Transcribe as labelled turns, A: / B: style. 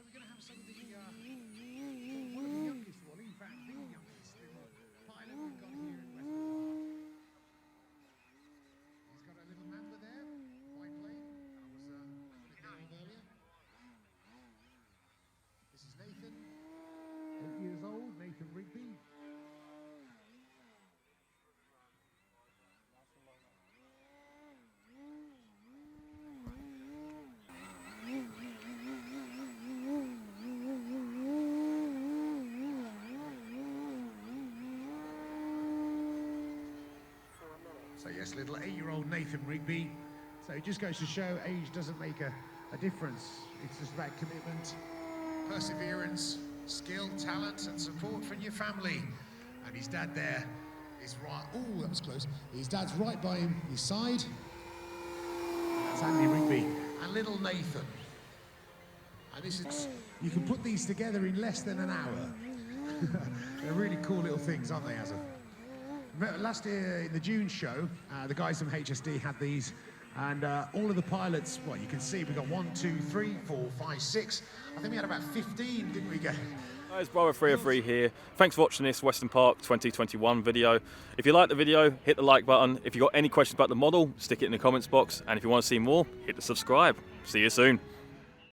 A: we're going to have some of the, one of the youngest, well, in fact, the youngest little pilot we've got here in Weston Park. He's got a little mamba there, biplane. I was on it earlier. This is Nathan, 8 years old, Nathan Rigby. So yes, little 8-year-old Nathan Rigby. So it just goes to show age doesn't make a difference. It's just about commitment, perseverance, skill, talent, and support from your family. And his dad there is right. Oh, that was close. His dad's right by him, his side. That's Andy Rigby and little Nathan. And this is, you can put these together in less than an hour. They're really cool little things, aren't they, Azza? Last year in the June show, the guys from HSD had these, and all of the pilots, well, you can see we got 1, 2, 3, 4, 5, 6. I think we had about 15, didn't we, Gay?
B: Guys, Brother 303 here. Thanks for watching this Weston Park 2021 video. If you like the video, hit the like button. If you've got any questions about the model, stick it in the comments box. And if you want to see more, hit the subscribe. See you soon.